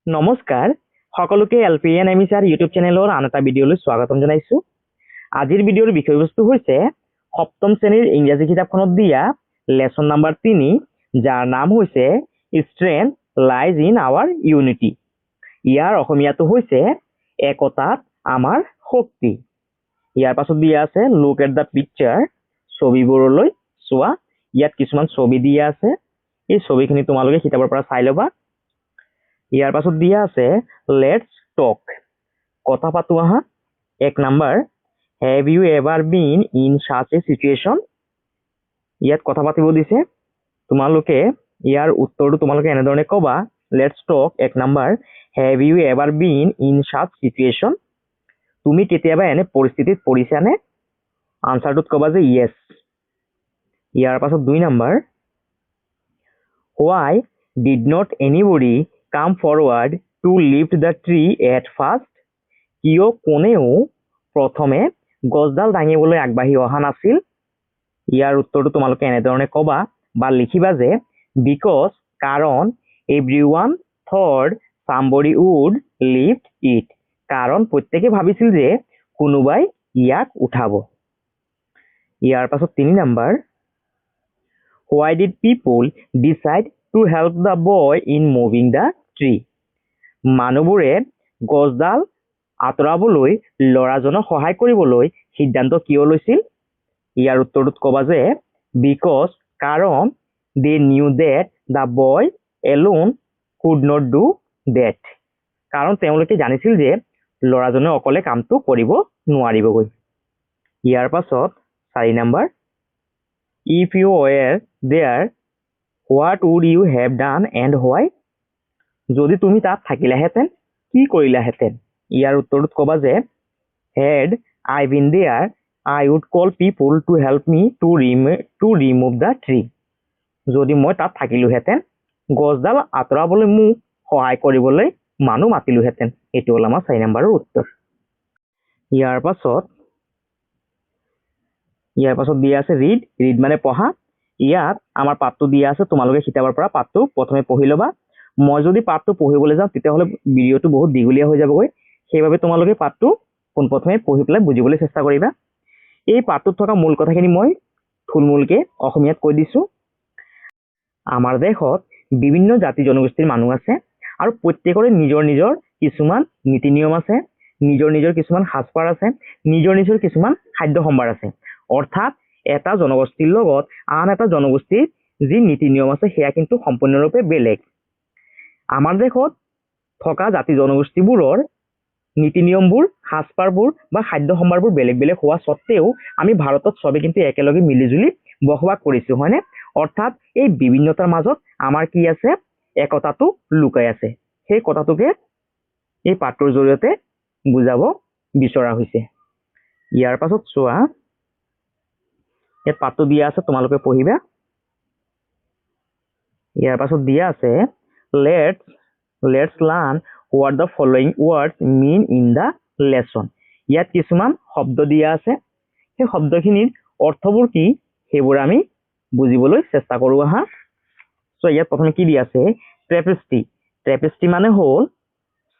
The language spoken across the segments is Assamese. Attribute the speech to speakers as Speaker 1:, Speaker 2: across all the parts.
Speaker 1: নমস্কাৰ সকলোকে এলপিএন এমিছাৰ ইউটিউব চেনেলৰ আন এটা ভিডিঅ'লৈ স্বাগতম জনাইছো। আজিৰ ভিডিঅ'ৰ বিষয়বস্তু হৈছে সপ্তম শ্ৰেণীৰ ইংৰাজী কিতাপখনত দিয়া লেসন নাম্বাৰ 3 যাৰ নাম হৈছে strength lies in our unity. ইয়াৰ অসমীয়াটো হৈছে একতাত আমাৰ শক্তি। ইয়াৰ পাছত দিয়া আছে লুক এট দ্য পিকচাৰ, ছবিবোৰলৈ চোৱা। ইয়াত কিছুমান ছবি দিয়া আছে, এই ছবিখিনি তোমালোকে কিতাপৰ পৰা চাই ল'বা। ইয়াৰ পাছত দিয়া আছে লেটস টক, কথা পাতো আহা। 1 number, have you ever been in such a situation. ইয়াত কথা পাতিব দিছে, তোমালোকে ইয়াৰ উত্তৰটো তোমালোকে এনেধৰণে ক'বা। Let's talk 1 number, have you ever been in such situation. তুমি কেতিয়াবা এনে পৰিস্থিতিত পৰিছানে? আনসাৰটোত ক'বা যে ইয়েছ। ইয়াৰ পাছত 2 number, why did not anybody come forward to lift the tree at first. কিয় কোনেও প্ৰথমে গছডাল দাঙিবলৈ আগবাঢ়ি অহা নাছিল? ইয়াৰ উত্তৰটো তোমালোকে এনেধৰণে ক'বা বা লিখিবা যে বিকজ, কাৰণ, everyone thought somebody would lift it. কাৰণ প্ৰত্যেকে ভাবিছিল যে কোনোবাই ইয়াক উঠাব। ইয়াৰ পাছত 3 number, why did people decide to help the boy in moving the tree. মানুহবোৰে গছডাল আঁতৰাবলৈ ল'ৰাজনক সহায় কৰিবলৈ সিদ্ধান্ত কিয় লৈছিল? ইয়াৰ উত্তৰটোত ক'বা যে বিকজ, কাৰণ, they knew that the boy alone could not do that. কাৰণ তেওঁলোকে জানিছিল যে ল'ৰাজনে অকলে কামটো কৰিব নোৱাৰিবগৈ। ইয়াৰ পাছত 4 number, if you were there what would you have done and why. যদি তুমি তাত থাকিলাহেঁতেন কি কৰিলাহেঁতেন? ইয়াৰ উত্তৰটোত ক'বা যে had I been there I would call people to help me to remove the tree. যদি মই তাত থাকিলোহেঁতেন গছডাল আঁতৰাবলৈ মোক সহায় কৰিবলৈ মানুহ মাতিলোহেঁতেন। এইটো হ'ল আমাৰ 4 নম্বৰৰ উত্তৰ। ইয়াৰ পাছত দিয়া আছে ৰিড। ৰিড মানে পঢ়া। ইয়াত আমাৰ পাঠটো দিয়া আছে, তোমালোকে কিতাপৰ পৰা পাঠটো প্ৰথমে পঢ়ি ল'বা। মই যদি পাঠটো পঢ়িবলৈ যাওঁ তেতিয়াহ'লে ভিডিঅ'টো বহুত দীঘলীয়া হৈ যাবগৈ, সেইবাবে তোমালোকে পাঠটো পোনপ্ৰথমে পঢ়ি পেলাই বুজিবলৈ চেষ্টা কৰিবা। এই পাঠটোত থকা মূল কথাখিনি মই থুলমূলকৈ অসমীয়াত কৈ দিছোঁ। আমাৰ দেশত বিভিন্ন জাতি জনগোষ্ঠীৰ মানুহ আছে আৰু প্ৰত্যেকৰে নিজৰ নিজৰ কিছুমান নীতি নিয়ম আছে, নিজৰ নিজৰ কিছুমান সাজপাৰ আছে, নিজৰ নিজৰ কিছুমান খাদ্য সম্ভাৰ আছে। অৰ্থাৎ এটা জনগোষ্ঠীৰ লগত আন এটা জনগোষ্ঠীৰ যি নীতি নিয়ম আছে সেয়া কিন্তু সম্পূৰ্ণৰূপে বেলেগ। আমাৰ দেশত থকা জাতি জনগোষ্ঠীবোৰৰ নীতি নিয়মবোৰ, সাজপাৰবোৰ বা খাদ্য সম্ভাৰবোৰ বেলেগ বেলেগ হোৱা স্বত্তেও আমি ভাৰতত চবে কিন্তু একেলগে মিলিজুলি বসবাস কৰিছো, হয়নে? অৰ্থাৎ এই বিভিন্নতাৰ মাজত আমাৰ কি আছে? একতাটো লুকাই আছে। সেই কথাটোকে এই পাঠটোৰ জৰিয়তে বুজাব বিচৰা হৈছে। ইয়াৰ পাছত চোৱা, ইয়াত পাঠটো দিয়া আছে, তোমালোকে পঢ়িবা। ইয়াৰ পাছত দিয়া আছে let's learn what the following words mean in the lesson. ইয়াত কিছুমান শব্দ দিয়া আছে, সেই শব্দখিনিৰ অৰ্থবোৰ কি সেইবোৰ আমি বুজিবলৈ চেষ্টা কৰোঁ আহা। চ' ইয়াত প্ৰথমে কি দিয়া আছে? ট্ৰেপেষ্টি। ট্ৰেপেষ্টি মানে হ'ল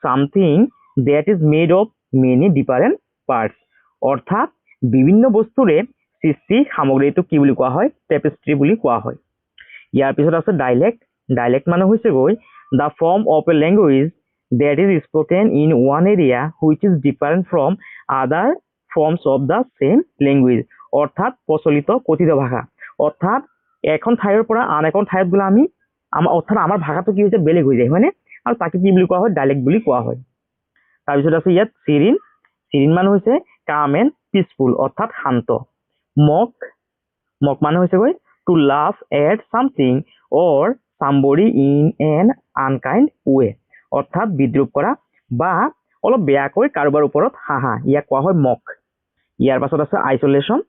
Speaker 1: something that is made of many different parts. অৰ্থাৎ বিভিন্ন বস্তুৰে সৃষ্টি সামগ্ৰীটোক কি বুলি কোৱা হয়? ট্ৰেপেষ্ট্ৰি বুলি কোৱা হয়। ইয়াৰ পিছত আছে ডাইলেক্ট। ডাইলেক্ট মানে হৈছে গৈ the form of A language that is spoken in one area which is different from other forms of the same language। অৰ্থাৎ প্ৰচলিত কথিত ভাষা। অৰ্থাৎ এখন ঠাইৰ পৰা আন এখন ঠাইত গ'লে অৰ্থাৎ আমাৰ ভাষাটো কি হৈছে? বেলেগ হৈ যায়, হয়নে? আৰু তাকে কি বুলি কোৱা হয়? ডাইলেক্ট বুলি কোৱা হয়। তাৰপিছত আছে ইয়াত চিৰিন। চিৰিন মানে হৈছে কাম এণ্ড পিচফুল, অৰ্থাৎ শান্ত। মক মানে হৈছে গৈ to laugh at something or somebody in an unkind way. অৰ্থাৎ বিদ্ৰূপ কৰা বা অলপ বেয়াকৈ কাৰোবাৰ ওপৰত হাঁহা, ইয়াক কোৱা হয় মক। ইয়াৰ পাছত আছে আইচলেশ্যন।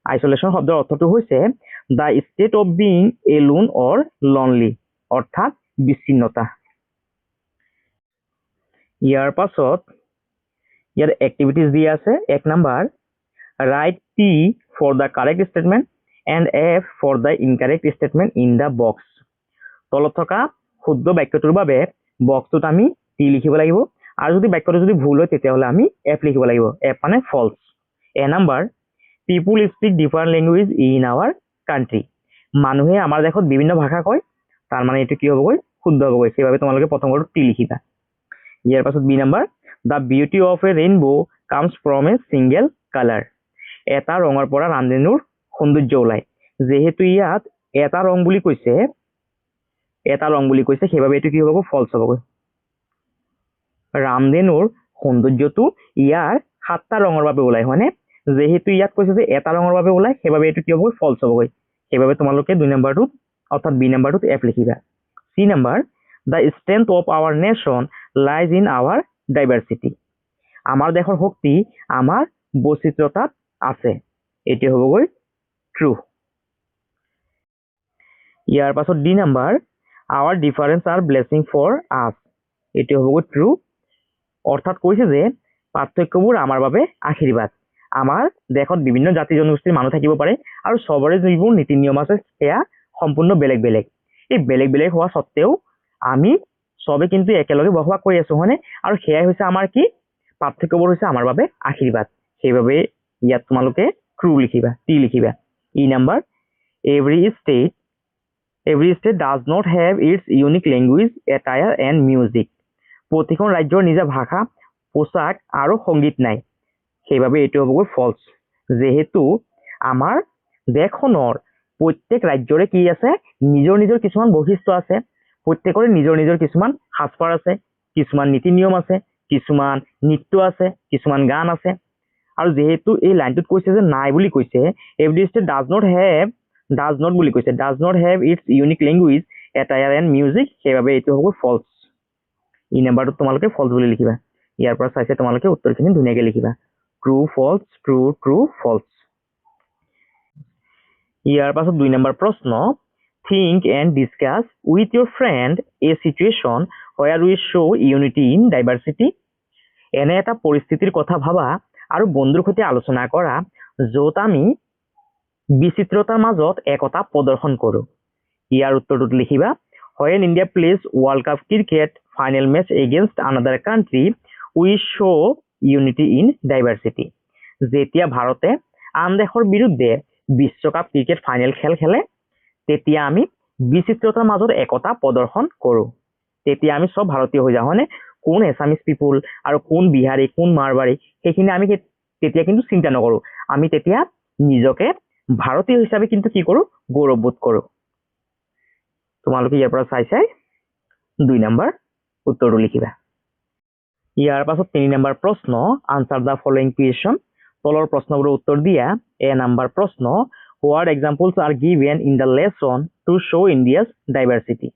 Speaker 1: আইচলেশ্যন শব্দৰ অৰ্থটো হৈছে the state of being alone or lonely, অৰ্থাৎ বিচ্ছিন্নতা। ইয়াৰ পাছত ইয়াত এক্টিভিটিজ দিয়া আছে। 1 number, write T for the correct statement and F for the incorrect statement in the box. তলত থকা শুদ্ধ বাক্যটোৰ বাবে বক্সটোত আমি T টি লিখিব লাগিব আৰু যদি বাক্যটো যদি ভুল হয় তেতিয়াহ'লে আমি এফ লিখিব লাগিব এফ মানে false A number people speak different language in our country মানুহে আমাৰ দেশত বিভিন্ন ভাষা কয় তাৰ মানে এইটো কি হ'বগৈ শুদ্ধ হ'বগৈ সেইবাবে তোমালোকে প্ৰথম কথাটো টি লিখিবা ইয়াৰ পাছত B number the beauty of a rainbow comes from a single colour এটা ৰঙৰ পৰা ৰামধেনুৰ সৌন্দৰ্য ওলায় যেহেতু ইয়াত এটা ৰং বুলি কৈছে সেইবাবে এইটো কি হ'ব ফলছ হ'বগৈ ৰামধেনুৰ সৌন্দৰ্যটো ইয়াৰ 7টা ৰঙৰ বাবে ওলায় হয়নে যেহেতু ইয়াত কৈছে যে এটা ৰঙৰ বাবে ওলায় সেইবাবে এইটো কি হ'বগৈ ফলছ হ'বগৈ সেইবাবে তোমালোকে 2 নম্বৰটোত অৰ্থাৎ বি নম্বৰটোত এফ লিখিবা C number the strength of our nation lies in our diversity আমাৰ দেশৰ শক্তি আমাৰ বৈচিত্ৰতাত আছে এইটো হ'বগৈ ট্ৰু ইয়াৰ পাছত D number our difference are blessing for us এইটো হ'বগৈ ট্ৰু অৰ্থাৎ কৈছে যে পাৰ্থক্যবোৰ আমাৰ বাবে আশীৰ্বাদ আমাৰ দেশত বিভিন্ন জাতি জনগোষ্ঠীৰ মানুহ থাকিব পাৰে আৰু চবৰে যিবোৰ নীতি নিয়ম আছে সেয়া সম্পূৰ্ণ বেলেগ বেলেগ এই বেলেগ বেলেগ হোৱা সত্ত্বেও আমি চবে কিন্তু একেলগে বসবাস কৰি আছো হয়নে আৰু সেয়াই হৈছে আমাৰ কি পাৰ্থক্যবোৰ হৈছে আমাৰ বাবে আশীৰ্বাদ সেইবাবে ইয়াত তোমালোকে ট্ৰু লিখিবা টি লিখিবা E number every state does not have its unique language attire and music প্ৰতিখন ৰাজ্যৰ নিজা ভাষা পোচাক আৰু সংগীত নাই সেইবাবে এইটো হ'বগৈ ফলছ যেহেতু আমাৰ দেশখনৰ প্ৰত্যেক ৰাজ্যৰে কি আছে নিজৰ নিজৰ কিছুমান বৈশিষ্ট্য আছে প্ৰত্যেকৰে নিজৰ নিজৰ কিছুমান সাজপাৰ আছে কিছুমান নীতি নিয়ম আছে কিছুমান নৃত্য আছে কিছুমান গান আছে আৰু যেহেতু এই লাইনটোত কৈছে যে নাই বুলি কৈছে every state does not have its unique language attire and music সেইবাবে এইটো হ'ব ফলছ ই নাম্বাৰটোত তোমালোকে ফলছ বুলি লিখিবা ইয়াৰ পৰা চাইছে তোমালোকে উত্তৰখিনি ধুনীয়াকৈ লিখিবা ট্ৰু ফলছ ট্ৰু ফলছ ইয়াৰ পাছত 2 নম্বৰ প্ৰশ্ন think and discuss with your friend a situation where we show unity in diversity এনে এটা পৰিস্থিতিৰ কথা ভাবা আৰু বন্ধুৰ সৈতে আলোচনা কৰা য'ত আমি বিচিত্ৰতাৰ মাজত একতা প্ৰদৰ্শন কৰোঁ ইয়াৰ উত্তৰটোত লিখিবা when India plays World Cup cricket final match against another country we show unity in diversity যেতিয়া ভাৰতে আন দেশৰ বিৰুদ্ধে বিশ্বকাপ ক্ৰিকেট ফাইনেল খেলে তেতিয়া আমি বিচিত্ৰতাৰ মাজত একতা প্ৰদৰ্শন কৰোঁ তেতিয়া আমি সব ভাৰতীয় হৈ যাওঁ হয়নে কোন এছামিজ পিপুল আৰু কোন বিহাৰী কোন মাৰৱাৰী সেইখিনি আমি তেতিয়া কিন্তু চিন্তা নকৰোঁ আমি তেতিয়া নিজকে ভাৰতীয় হিচাপে কিন্তু কি কৰোঁ গৌৰৱবোধ কৰোঁ তোমালোকে ইয়াৰ পৰা চাই 2 নম্বৰ উত্তৰটো লিখিবা ইয়াৰ পাছত 3 নম্বৰ প্ৰশ্ন আনসাৰ দা ফলোইং কুৱেশ্যন তলৰ প্ৰশ্নবোৰৰ উত্তৰ দিয়া এ নম্বৰ প্ৰশ্ন what examples are given in the lesson to show' India's diversity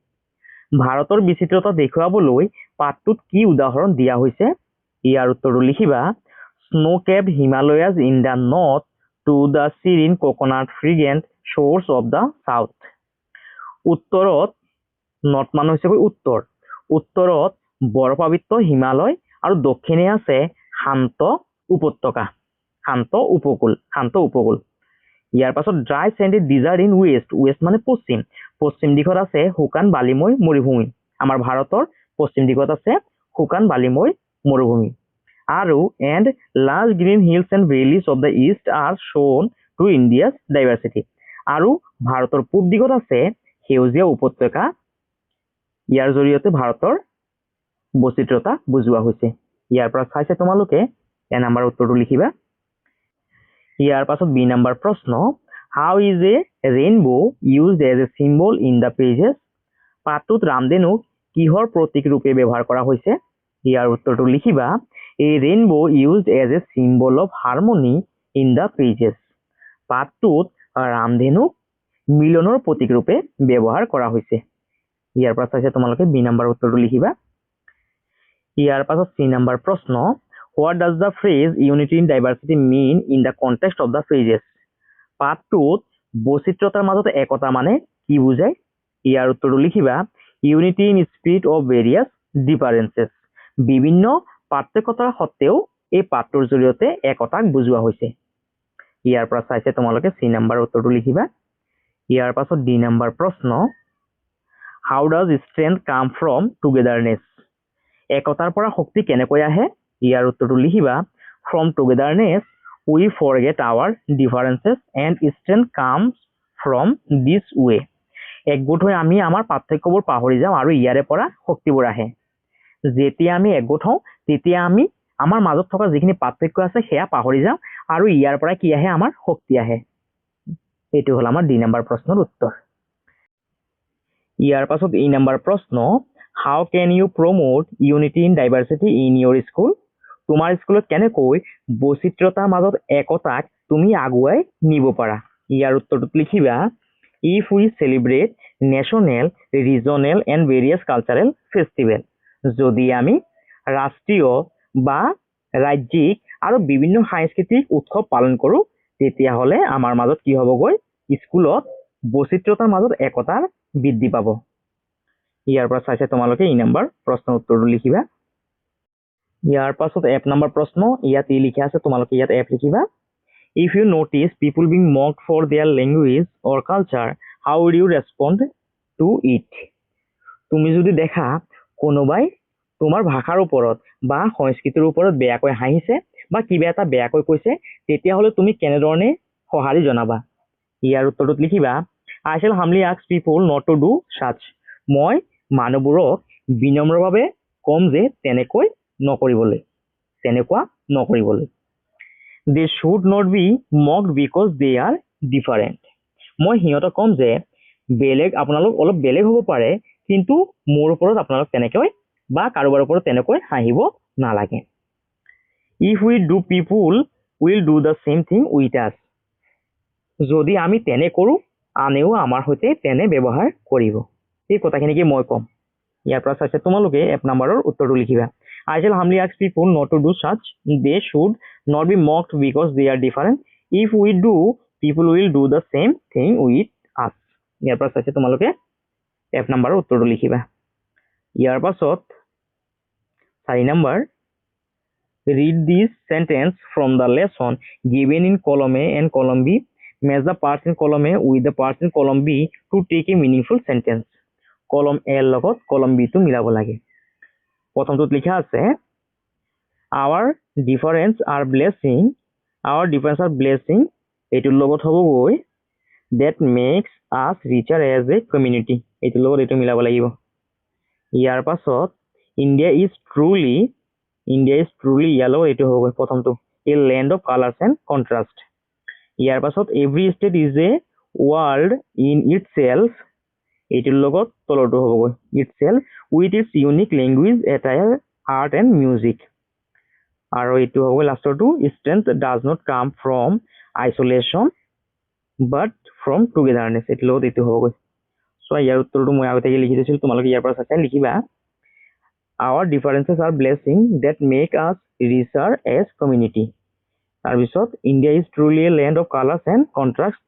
Speaker 1: ভাৰতৰ বিচিত্ৰতা দেখুৱাবলৈ পাঠটোত কি উদাহৰণ দিয়া হৈছে ইয়াৰ উত্তৰটো লিখিবা snow capped Himalayas in the north to the serene coconut fringed shores of the south উত্তৰত নৰ্থ মানে হৈছে উত্তৰত বৰফাবৃত হিমালয় আৰু দক্ষিণে আছে শান্ত উপত্যকা শান্ত উপকূল ইয়াৰ পাছত ড্ৰাই চেণ্ডি ডিজাৰ্ট ইন ৱেষ্ট মানে পশ্চিম দিশত আছে শুকান বালিময় মৰুভূমি আমাৰ ভাৰতৰ পশ্চিম দিশত আছে শুকান বালিময় মৰুভূমি আৰু and large green hills and valleys of the east are shown to India's diversity আৰু ভাৰতৰ পূব দিশত আছে সেউজীয়া উপত্যকা ইয়াৰ জৰিয়তে ভাৰতৰ বৈচিত্ৰতা বুজোৱা হৈছে ইয়াৰ পৰা চাইছে তোমালোকে এ নম্বৰ উত্তৰটো লিখিবা ইয়াৰ পাছত বি নম্বৰ প্ৰশ্ন how is a rainbow used as a symbol in the passage পাঠটোত ৰামধেনুক কিহৰ প্ৰতীক ৰূপে ব্যৱহাৰ কৰা হৈছে ইয়াৰ উত্তৰটো লিখিবা a rainbow used as a symbol of harmony in the passage পাঠটোত ৰামধেনুক মিলনৰ প্ৰতীক ৰূপে ব্যৱহাৰ কৰা হৈছে ইয়াৰ পৰা চাইছে তোমালোকে বি নম্বৰ উত্তৰটো লিখিবা ইয়াৰ পাছত চি নম্বৰ প্ৰশ্ন What does the phrase unity in diversity mean in the context of the pages? পাঠটোত বৈচিত্ৰতাৰ মাজত একতা মানে কি বুজায় ইয়াৰ উত্তৰটো লিখিবা unity in spirit of various differences বিভিন্ন পাৰ্থক্যতাৰ সত্ত্বেও এই পাঠটোৰ জৰিয়তে একতাক বুজোৱা হৈছে ইয়াৰ পৰা চাইছে তোমালোকে চি নম্বৰ উত্তৰটো লিখিবা ইয়াৰ পাছত ডি নম্বৰ প্ৰশ্ন How does strength come from togetherness? একতাৰ পৰা শক্তি কেনেকৈ আহে ইয়াৰ উত্তৰটো লিখিবা from togetherness we forget our differences and strength comes from this way একগোট হৈ আমি আমাৰ পাৰ্থক্যবোৰ পাহৰি যাওঁ আৰু ইয়াৰে পৰা শক্তিবোৰ আহে যেতিয়া আমি একগোট হওঁ তেতিয়া আমি আমাৰ মাজত থকা যিখিনি পাৰ্থক্য আছে সেয়া পাহৰি যাওঁ আৰু ইয়াৰ পৰা কি আহে আমাৰ শক্তি আহে এইটো হ'ল আমাৰ 2 নম্বৰ প্ৰশ্নৰ উত্তৰ ইয়াৰ পাছত এই নম্বৰ প্ৰশ্ন how can you promote unity in diversity in your school তোমাৰ স্কুলত কেনেকৈ বৈচিত্ৰতাৰ মাজত একতাক তুমি আগুৱাই নিব পাৰা ইয়াৰ উত্তৰটো লিখিবা if we celebrate national regional and various cultural festival যদি আমি ৰাষ্ট্ৰীয় বা ৰাজ্যিক আৰু বিভিন্ন সাংস্কৃতিক উৎসৱ পালন কৰো তেতিয়াহলে আমাৰ মাজত কি হ'বগৈ স্কুলত বৈচিত্ৰতাৰ মাজত একতাৰ বৃদ্ধি পাব ইয়াৰ পৰা চাইছে তোমালোকে এই নম্বৰ প্ৰশ্নৰ উত্তৰটো লিখিবা ইয়াৰ পাছত এফ নম্বৰ প্ৰশ্ন ইয়াত ই লিখা আছে তোমালোকে ইয়াত এফ লিখিবা if you notice people being mocked for their language or culture how would you respond to it তুমি যদি দেখা কোনোবাই তোমাৰ ভাষাৰ ওপৰত বা সংস্কৃতিৰ ওপৰত বেয়াকৈ হাঁহিছে বা কিবা এটা বেয়াকৈ কৈছে তেতিয়াহলে তুমি কেনেধৰণে সঁহাৰি জনাবা ইয়াৰ উত্তৰটো লিখিবা I shall humbly ask people not to do such মই মানুহবোৰক বিনম্ৰভাৱে কম যে তেনেকুৱা নকৰিবলৈ they should not be mocked because they are different মই সিহঁতক কম যে বেলেগ আপোনালোক অলপ বেলেগ হ'ব পাৰে কিন্তু মোৰ ওপৰত আপোনালোক তেনেকৈ বা কাৰোবাৰ ওপৰত তেনেকৈ হাঁহিব নালাগে if we do people will do the same thing with us যদি আমি তেনে কৰো আনেও আমাৰ সৈতে তেনে ব্যৱহাৰ কৰিব এই কথাখিনি কি মই কম ইয়াৰ পৰা চাইছে তোমালোকে এফ নম্বৰৰ উত্তৰটো লিখিবা I shall humbly ask people not to do such they should not be mocked because they are different if we do people will do the same thing with us ইয়াৰ পৰা চাইছে তোমালোকে এফ নম্বৰৰ উত্তৰটো লিখিবা ইয়াৰ পাছত 4 number read this sentence from the lesson given in column A and column B match the parts in column A with the parts in column B to take a meaningful sentence column A ৰ লগত column B টো মিলাব লাগে প্ৰথমটোত লিখা আছে our difference are blessing এইটোৰ লগত হ'বগৈ that makes us richer as a community এইটোৰ লগত এইটো মিলাব লাগিব ইয়াৰ পাছত India is truly ইয়াৰ লগত এইটো হ'বগৈ প্ৰথমটো a land of colors and contrast ইয়াৰ পাছত every state is a world in itself এইটোৰ লগত তলৰটো হ'বগৈ itself with its unique language attire art and music আৰু এইটো হ'ব লাষ্টৰটো strength does not come from isolation but from togetherness এইটো লগত এইটো হ'বগৈ সো ইয়াৰ উত্তৰটো মই আগতে লিখি দিছিল তোমালোকে ইয়াৰ পৰা চাই লিখিবা our differences are blessing that make us richer as community তাৰপিছত India is truly a land of colors and contrast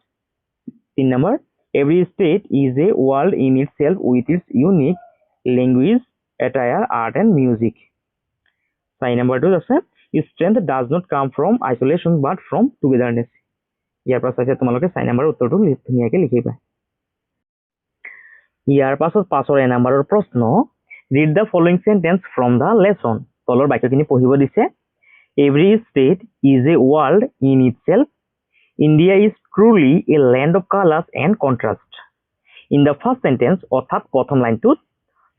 Speaker 1: 3 number every state is a world in itself with its unique language attire art and music 4 number 2 আছে strength does not come from isolation but from togetherness ইয়াৰ পৰা চাইছে তোমালোকে 4 নম্বৰ উত্তৰটো ধুনীয়াকৈ লিখিবা ইয়াৰ পাছত 5 নম্বৰৰ প্ৰশ্ন read the following sentence from the lesson তলৰ বাক্যখিনি পঢ়িব দিছে every state is a world in itself India is truly a land of colors and contrast in the first sentence অর্থাৎ প্ৰথম লাইনটোত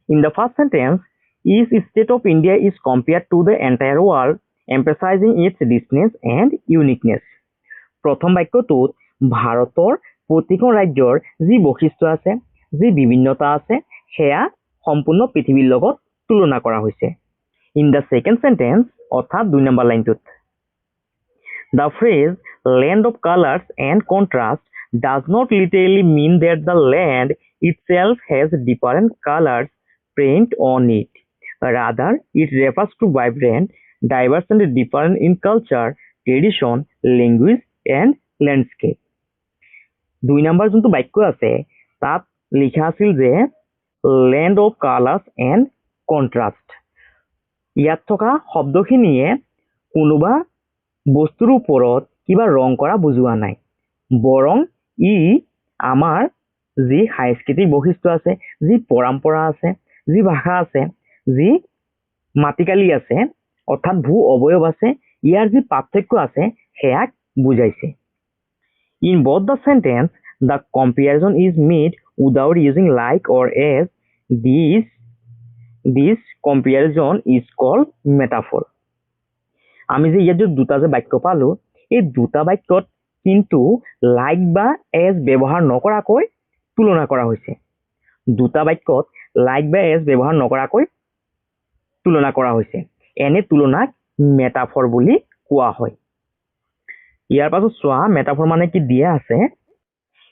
Speaker 1: in the first sentence each state of India is compared to the entire world emphasizing its richness and uniqueness প্ৰথম বাক্যটোত ভাৰতৰ প্ৰতিখন ৰাজ্যৰ যি বৈশিষ্ট্য আছে যি বিভিন্নতা আছে সেয়া সম্পূৰ্ণ পৃথিৱীৰ লগত তুলনা কৰা হৈছে in the second sentence অৰ্থাৎ 2 নম্বৰ লাইনটোত the phrase land of colors and contrast does not literally mean that the land itself has different colors paint on it rather it refers to vibrant diverse and different in culture tradition language and landscape 2 number যোনটো বাক্য আছে তাত লিখা আছিল যে land of colors and contrast ইয়াত থকা শব্দখিনিয়ে কোনোবা বস্তুৰ ওপৰত কিবা ৰং কৰা বুজোৱা নাই বৰং ই আমাৰ যি সাংস্কৃতিক বৈশিষ্ট্য আছে যি পৰম্পৰা আছে যি ভাষা আছে যি মাটিকালি আছে অৰ্থাৎ ভূ অবয়ব আছে ইয়াৰ যি পাৰ্থক্য আছে সেয়াক বুজাইছে in both the sentence the comparison is made without using like or as this comparison is called metaphor আমি যে ইয়াত যে দুটা যে বাক্য পালো এই দুটা বাক্যত কিন্তু লাইক বা এজ ব্যৱহাৰ নকৰাকৈ তুলনা কৰা হৈছে দুটা বাক্যত লাইক বা এজ ব্যৱহাৰ নকৰাকৈ তুলনা কৰা হৈছে এনে তুলনাক মেটাফৰ বুলি কোৱা হয় ইয়াৰ পাছত চোৱা মেটাফৰ মানে কি দিয়া আছে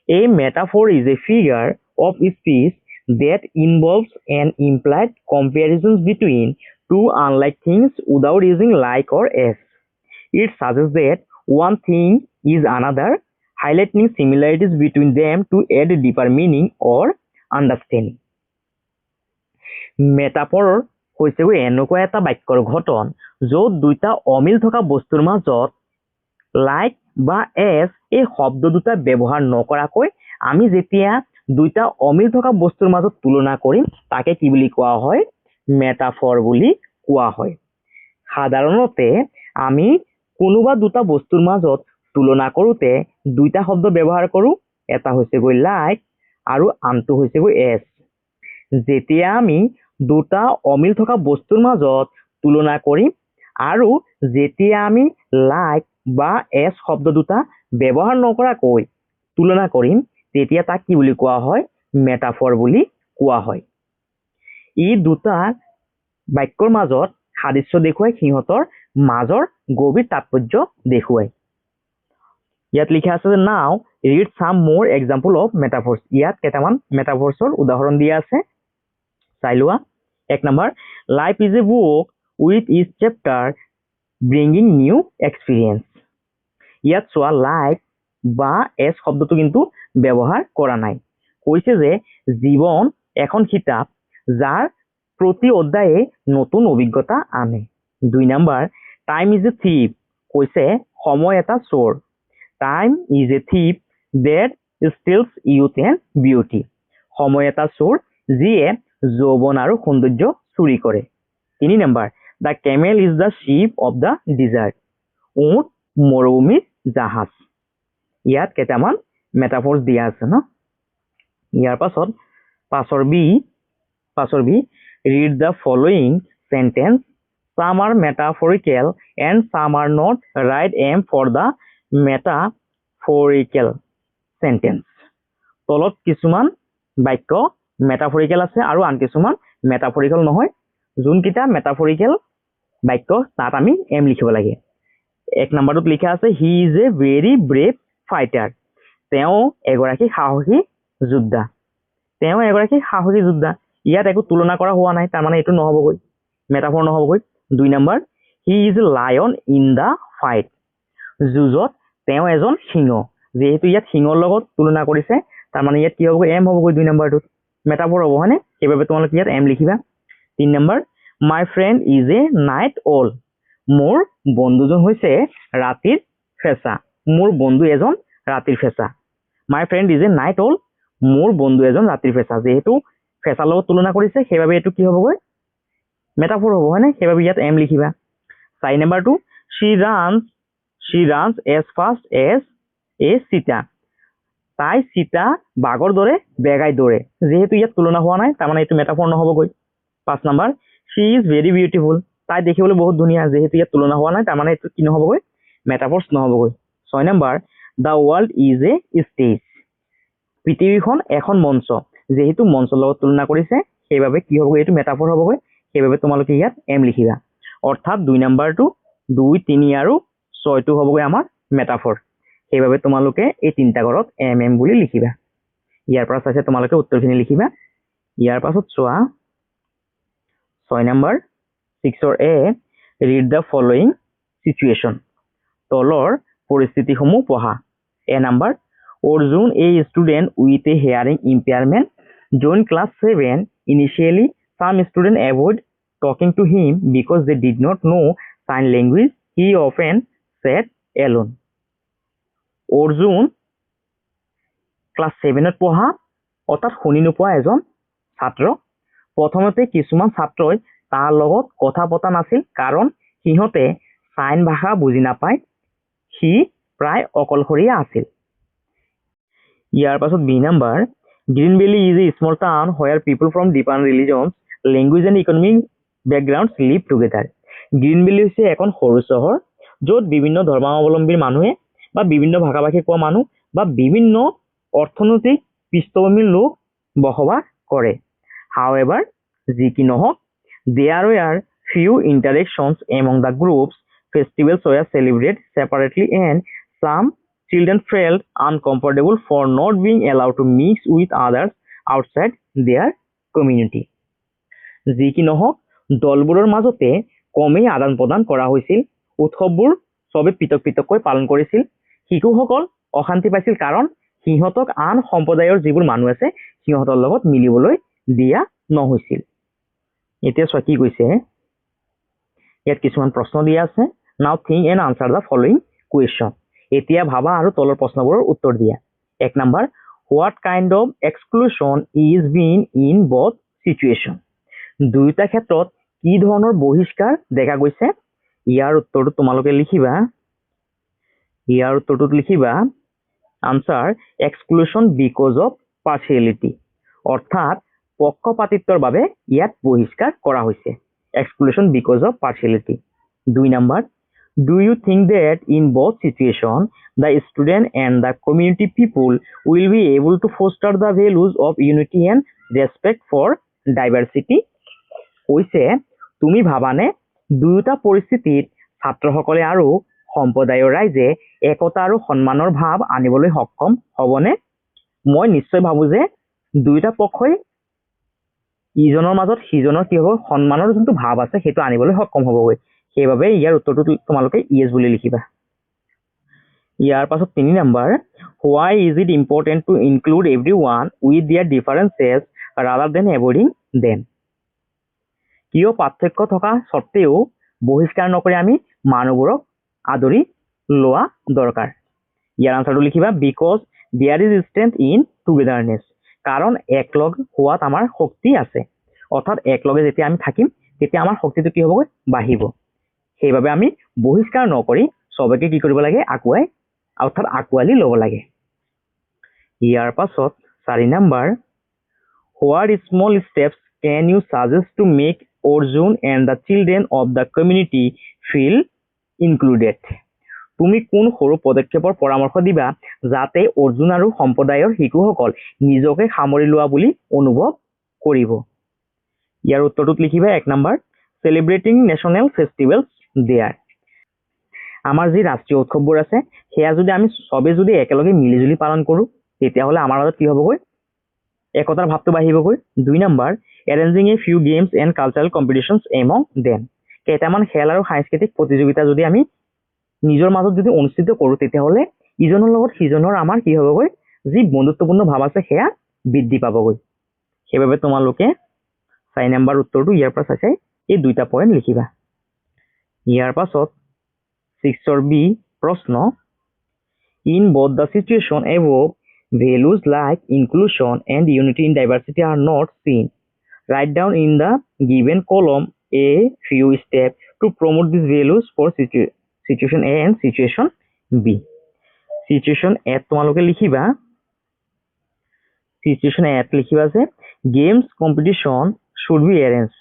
Speaker 1: A metaphor is a figure of speech that involves an implied comparisons between two unlike things without using like or as. It suggests that one thing is another, highlighting similarities between them to add deeper meaning or understanding. Metaphor হৈছে এনেকুৱা এটা বাক্যৰ ঘটন য'ত দুটা অমিল থকা বস্তুৰ মাজত লাইক বা এজ এই শব্দ দুটা ব্যৱহাৰ নকৰাকৈ আমি যেতিয়া দুটা অমিল থকা বস্তুৰ মাজত তুলনা কৰিম তাকে কি বুলি কোৱা হয় মেটাফৰ বুলি কোৱা হয় সাধাৰণতে আমি কোনোবা দুটা বস্তুৰ মাজত তুলনা কৰোতে দুটা শব্দ ব্যৱহাৰ কৰো এটা হৈছে গৈ লাইক আৰু আনটো হৈছে গৈ এজ যেতিয়া আমি দুটা অমিল থকা বস্তুৰ মাজত তুলনা কৰিম আৰু যেতিয়া আমি লাইক বা এজ শব্দ দুটা ব্যৱহাৰ নকৰাকৈ তুলনা কৰিম তেতিয়া তাক কি বুলি কোৱা হয় মেটাফৰ বুলি কোৱা হয় ই দুটা বাক্যৰ মাজত সাদৃশ্য দেখুৱাই সিহঁতৰ মাজৰ গভীৰ তাৎপৰ্য দেখুৱাই ইয়াত লিখা আছে যে নাও ৰিড সাম মোৰ এক্সাম্পল অফ মেটাফৰ্স ইয়াত কেইটামান মেটাফৰ্সৰ উদাহৰণ দিয়া আছে চাই লোৱা এক number life is a book with each chapter bringing new experience ইয়াত চোৱা লাইক বা এজ শব্দটো কিন্তু ব্যৱহাৰ কৰা নাই কৈছে যে জীৱন এখন কিতাপ যাৰ প্ৰতি অধ্যায়ে নতুন অভিজ্ঞতা আনে দুই নম্বৰ টাইম ইজ এ থিপ কৈছে সময় এটা চোৰ time is a থিপ that steals youth and beauty সময় এটা চোৰ যিয়ে যৌৱন আৰু সৌন্দৰ্য চুৰি কৰে তিনি নম্বৰ the camel is the ship of the desert উট মৰুভূমিৰ জাহাজ ইয়াত কেইটামান মেটাফৰ্স দিয়া আছে ন ইয়াৰ পাছত পাছৰ B read the following sentence some are metaphorical and some are not write aim for the metaphorical sentence তলত কিছুমান বাক্য মেটাফৰিকেল আছে আৰু আন কিছুমান মেটাফৰিকেল নহয় যোনকিটা মেটাফৰিকেল বাক্য তাত আমি এম লিখিব লাগে এক নম্বৰটোত লিখা আছে he is a very brave fighter তেওঁ এগৰাকী সাহসী যোদ্ধা ইয়াত একো তুলনা কৰা হোৱা নাই তাৰ মানে এইটো নহবগৈ মেটাফৰ নহবগৈ দুই number he is a lion in the fight যুঁজত তেওঁ এজন সিংহ যেহেতু ইয়াত সিংহৰ লগত তুলনা কৰিছে তাৰ মানে ইয়াত কি হ'বগৈ এম হ'বগৈ দুই নম্বৰটোত মেটাফৰ হ'ব হয়নে সেইবাবে তোমালোকে ইয়াত এম লিখিবা তিন number my friend is a night all মোৰ বন্ধুজন হৈছে ৰাতিৰ ফেঁচা মোৰ বন্ধু এজন ৰাতিৰ ফেঁচা my friend is a night all মোৰ বন্ধু এজন ৰাতিৰ ফেঁচা যেহেতু ফেঁচাৰ লগত তুলনা কৰিছে সেইবাবে এইটো কি হ'বগৈ মেটাফৰ হ'ব হয়নে সেইবাবে ইয়াত এম লিখিবা চাৰি নম্বৰটো she runs as fast as a cheetah তাই চিতা বাঘৰ দৰে বেগাই দৌৰে যেহেতু ইয়াত তুলনা হোৱা নাই তাৰ মানে এইটো মেটাফৰ নহবগৈ পাঁচ number she is very beautiful তাই দেখিবলৈ বহুত ধুনীয়া যেহেতু ইয়াত তুলনা হোৱা নাই তাৰ মানে এইটো কি নহবগৈ মেটাফৰ্স নহবগৈ ছয় number the world is a stage পৃথিৱীখন এখন মঞ্চ যেহেতু মঞ্চৰ লগত তুলনা কৰিছে সেইবাবে কি হ'বগৈ এইটো মেটাফৰ হ'বগৈ সেইবাবে তোমালোকে ইয়াত এম লিখিবা অৰ্থাৎ দুই নম্বৰটো 2 3 আৰু 6টো হ'বগৈ আমাৰ মেটাফৰ সেইবাবে তোমালোকে এই তিনটা ঘৰত এম বুলি লিখিবা ইয়াৰ পৰা চাইছে তোমালোকে উত্তৰখিনি লিখিবা ইয়াৰ পাছত চোৱা 6 number 6 A read the following situation তলৰ পৰিস্থিতিসমূহ পঢ়া A number Arjun, a student with a hearing impairment, joined class 7. Initially, some students avoid talking to him because they did not know sign language. He often sat alone. Arjun, class 7 পঢ়া অৰ্থাৎ শুনি নোপোৱা এজন ছাত্ৰ প্ৰথমতে কিছুমান ছাত্ৰই তাৰ লগত কথা পতা নাছিল কাৰণ সিহঁতে চাইন ভাষা বুজি নাপায় সি প্ৰায় অকলশৰীয়া আছিল ইয়াৰ পাছত B number Green Valley is a small town where people from different religions language and economic backgrounds live together green valley হৈছে এখন সৰু চহৰ য'ত বিভিন্ন ধৰ্মাৱলম্বীৰ মানুহে বা বিভিন্ন ভাষা ভাষী কোৱা মানুহ বা বিভিন্ন অৰ্থনৈতিক পৃষ্ঠভূমিৰ লোক বসবাস কৰে however যি কি নহওক there were few interactions among the groups festivals were celebrated separately and some children felt uncomfortable for not being allowed to mix with others outside their community যি কি নহওক দলবোৰৰ মাজতে কমেই আদান প্ৰদান কৰা হৈছিল উৎসৱবোৰ সবে পৃথক পৃথককৈ পালন কৰিছিল শিশুসকল অশান্তি পাইছিল কাৰণ সিহঁতক আন সম্প্ৰদায়ৰ যিবোৰ মানুহ আছে সিহঁতৰ লগত মিলিবলৈ দিয়া নহৈছিল এতিয়া চোৱা কি কৈছে ইয়াত কিছুমান প্ৰশ্ন দিয়া আছে now think and answer the following question এতিয়া ভাবা আৰু তলৰ প্ৰশ্নবোৰৰ উত্তৰ দিয়া এক number what kind of exclusion is been in both situation দুয়োটা ক্ষেত্ৰত কি ধৰণৰ বহিষ্কাৰ দেখা গৈছে ইয়াৰ উত্তৰটো তোমালোকে লিখিবা আনসাৰ এক্সক্লুশ্যন বিকজ অফ পাৰ্চিয়েলিটি অৰ্থাৎ পক্ষপাতিত্বৰ বাবে ইয়াত বহিষ্কাৰ কৰা হৈছে এক্সক্লুশ্যন বিকজ অফ পাৰ্চিয়েলিটি দুই number Do you think that in both situations, the student and the community people will be able to foster the values of unity and respect for diversity? কৈছে তুমি ভাবানে দুয়োটা পৰিস্থিতিত ছাত্ৰসকলে আৰু সম্প্ৰদায়ৰ ৰাইজে একতা আৰু সন্মানৰ ভাৱ আনিবলৈ সক্ষম হ'বনে মই নিশ্চয় ভাবো যে দুয়োটা পক্ষই ইজনৰ মাজত সিজনৰ কি হ'ব সন্মানৰ যোনটো ভাৱ আছে সেইটো আনিবলৈ সক্ষম হ'বগৈ সেইবাবে ইয়াৰ উত্তৰটো তোমালোকে ইয়েস বুলি লিখিবা ইয়াৰ পাছত 3 number why is it important to include everyone with their differences rather than avoiding them কিয় পাৰ্থক্য থকা সত্ত্বেও বহিষ্কাৰ নকৰি আমি মানুহবোৰক আদৰি লোৱা দৰকাৰ ইয়াৰ আনসাৰটো লিখিবা because there is strength in togetherness কাৰণ একলগ হোৱাত আমাৰ শক্তি আছে অৰ্থাৎ একলগে যেতিয়া আমি থাকিম তেতিয়া আমাৰ শক্তিটো কি হ'বগৈ বাঢ়িব সেইবাবে আমি বহিষ্কাৰ নকৰি সবকে কি কৰিব লাগে আকুৱালি ল'ব লাগে ইয়াৰ পাছত 4 number what small steps can you suggest to make Arjun and the children of the community feel included তুমি কোন সৰু পদক্ষেপৰ পৰামৰ্শ দিবা যাতে অৰ্জুন আৰু সম্প্ৰদায়ৰ শিশুসকল নিজকে সামৰি লোৱা বুলি অনুভৱ কৰিব ইয়াৰ উত্তৰটো লিখিবা 1 number celebrating national festivals there আমাৰ যি ৰাষ্ট্ৰীয় উৎসৱবোৰ আছে সেয়া যদি আমি সবে যদি একেলগে মিলিজুলি পালন কৰো তেতিয়া হলে আমাৰ মাজত কি হ'বগৈ একতাৰ ভাৱটো বাঢ়িবগৈ 2 number arranging a few games and cultural competitions among them কেইটামান খেল আৰু সাংস্কৃতিক প্ৰতিযোগিতা যদি আমি নিজৰ মাজত যদি অনুষ্ঠিত কৰো তেতিয়া হলে ইজনৰ লগত সিজনৰ আমাৰ কি হ'বগৈ যি বন্ধুত্বপূৰ্ণ ভাৱ আছে সেয়া বৃদ্ধি পাবগৈ সেইবাবে তোমালোকে 4 নম্বৰ উত্তৰটো ইয়াৰ পৰা চাই এই দুইটা পইণ্ট লিখিবা ইয়াৰ পাছত 6 or B প্ৰশ্ন in both the situation above values like inclusion and unity in diversity are not seen write down in the given column a few steps to promote these values for situation A and situation B situation A তোমালোকে লিখিবা situation A লিখিবা যে games competition should be arranged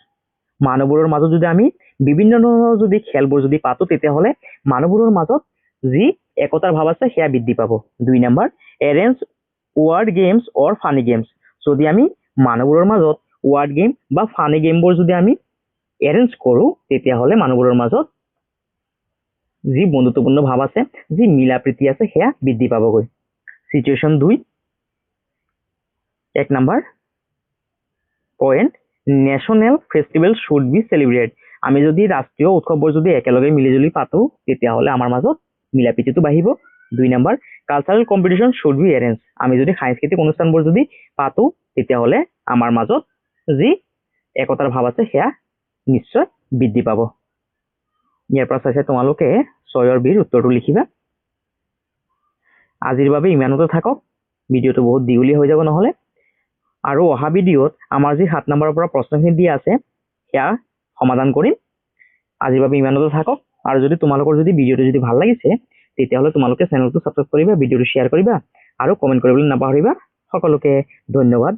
Speaker 1: মানুহবোৰৰ মাজত যদি আমি বিভিন্ন ধৰণৰ যদি খেলবোৰ যদি পাতো তেতিয়া হলে মানুহবোৰৰ মাজত যি একতাৰ ভাৱ আছে সেয়া বৃদ্ধি পাব 2 number arrange word games or funny games যদি আমি মানুহবোৰৰ মাজত word game বা funny game বোৰ যদি আমি arrange কৰো তেতিয়া হলে মানুহবোৰৰ মাজত যি বন্ধুত্বপূৰ্ণ ভাৱ আছে যি মিলা প্ৰীতি আছে সেয়া বৃদ্ধি পাবগৈ situation 2 1 number point national festival should be celebrated আমি যদি ৰাষ্ট্ৰীয় উৎসৱবোৰ যদি একেলগে মিলিজুলি পাতো তেতিয়া হলে আমাৰ মাজত মিলাপ্ৰীতিটো বাঢ়িব 2 number cultural competition should be arranged আমি যদি সাংস্কৃতিক অনুষ্ঠানবোৰ যদি পাতো তেতিয়া হলে আমাৰ মাজত যি একতাৰ ভাৱ আছে সেয়া নিশ্চয় বৃদ্ধি পাব ইয়াৰ পৰা চাইছে তোমালোকে 6 or B উত্তৰটো লিখিবা আজিৰ বাবে ইমানতে থাকক ভিডিওটো বহুত দীঘলীয়া হৈ যাব নহলে আৰু অহা ভিডিওত আমাৰ যি 7 নম্বৰৰ পৰা প্ৰশ্নখিনি দিয়া আছে সেয়া সমাধান কৰিম। আজিৰ বাবে ইমানতে থাকক। আৰু যদি তোমালোকৰ যদি ভিডিঅ'টো যদি ভাল লাগিছে তেতিয়াহ'লে তোমালোকে চেনেলটো ছাবস্ক্ৰাইব কৰিবা, ভিডিঅ'টো শ্বেয়াৰ কৰিবা আৰু কমেণ্ট কৰিবলৈ নাপাহৰিবা। সকলোকে ধন্যবাদ।